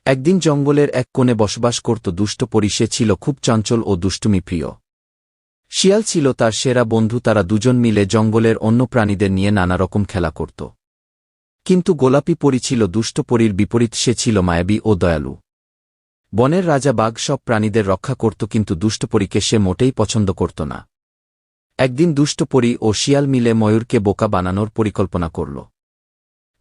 একদিন জঙ্গলের এক কোণে বসবাস করত দুষ্ট পরী। সে ছিল খুব চঞ্চল ও দুষ্টুমিপ্রিয়। শিয়াল ছিল তার সেরা বন্ধু। তারা দুজন মিলে জঙ্গলের অন্য প্রাণীদের নিয়ে নানা রকম খেলা করত। কিন্তু গোলাপী পরী ছিল দুষ্ট পরীর বিপরীত। সে ছিল মায়াবী ও দয়ালু। বনের রাজা বাঘ সব প্রাণীদের রক্ষা করত, কিন্তু দুষ্ট পরীকে সে মোটেই পছন্দ করত না। একদিন দুষ্ট পরী ও শিয়াল মিলে ময়ূরকে বোকা বানানোর পরিকল্পনা করল।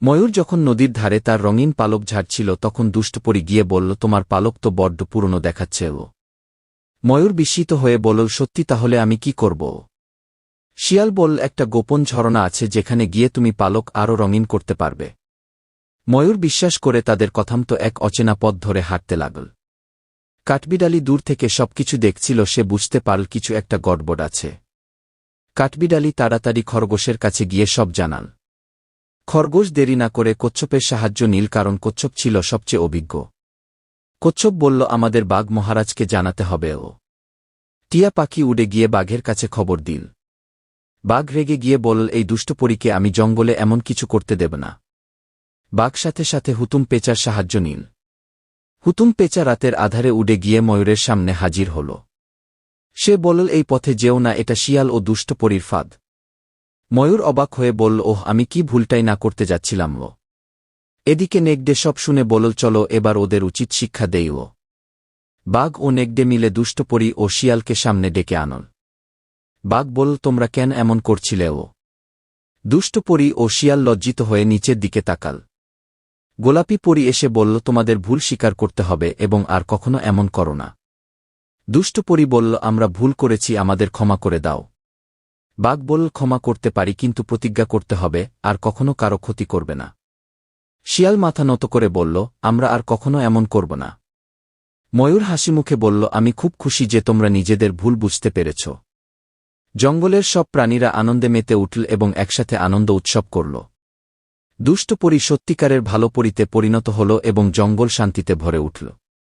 ময়ূর যখন নদীর ধারে তার রঙিন পালক ঝাড়ছিল, তখন দুষ্ট পরী গিয়ে বলল, তোমার পালক তো বড্ড পুরনো দেখাচ্ছে। ও ময়ূর বিস্মিত হয়ে বলল, সত্যি? তাহলে আমি কি করব? শিয়াল বলল, একটা গোপন ঝরনা আছে, যেখানে গিয়ে তুমি পালক আরও রঙিন করতে পারবে। ময়ূর বিশ্বাস করে তাদের কথামতো এক অচেনা পথ ধরে হাঁটতে লাগল। কাঠবিড়ালি দূর থেকে সবকিছু দেখছিল। সে বুঝতে পারল কিছু একটা গড়বড় আছে। কাঠবিড়ালি তাড়াতাড়ি খরগোশের কাছে গিয়ে সব জানাল। খরগোশ দেরি না করে কচ্ছপের সাহায্য নিল, কারণ কচ্ছপ ছিল সবচেয়ে অভিজ্ঞ। কচ্ছপ বলল, আমাদের বাঘ মহারাজকে জানাতে হবে। ও টিয়া পাখি উড়ে গিয়ে বাঘের কাছে খবর দিল। বাঘ রেগে গিয়ে বলল, এই দুষ্ট পরীকে আমি জঙ্গলে এমন কিছু করতে দেব না। বাঘ সাথে সাথে হুতুম পেঁচার সাহায্য নিল। হুতুম পেঁচা রাতের আধারে উড়ে গিয়ে ময়ূরের সামনে হাজির হল। সে বলল, এই পথে যেও না, এটা শিয়াল ও দুষ্ট পরীর ফাঁদ। ময়ূর অবাক হয়ে বলল, ওহ, আমি কি ভুলটাই না করতে যাচ্ছিলাম। ও এদিকে নেকড়ে সব শুনে বলল, চলো এবার ওদের উচিত শিক্ষা দেই। ও বাঘ ও নেকড়ে মিলে দুষ্ট পরী ও শিয়ালকে সামনে ডেকে আনল। বাঘ বলল, তোমরা কেন এমন করছিলে? ও দুষ্ট পরী ও শিয়াল লজ্জিত হয়ে নিচের দিকে তাকাল। গোলাপী পরী এসে বলল, তোমাদের ভুল স্বীকার করতে হবে এবং আর কখনো এমন করো না। দুষ্ট পরী বলল, আমরা ভুল করেছি, আমাদের ক্ষমা করে দাও। বাঘ বলল, ক্ষমা করতে পারি, কিন্তু প্রতিজ্ঞা করতে হবে আর কখনো কারো ক্ষতি করবে না। শিয়াল মাথা নত করে বলল, আমরা আর কখনো এমন করব না। ময়ূর হাসিমুখে বলল, আমি খুব খুশি যে তোমরা নিজেদের ভুল বুঝতে পেরেছ। জঙ্গলের সব প্রাণীরা আনন্দে মেতে উঠল এবং একসাথে আনন্দ উৎসব করল। দুষ্ট পরী সত্যিকারের ভালো পরীতে পরিণত হল এবং জঙ্গল শান্তিতে ভরে উঠল।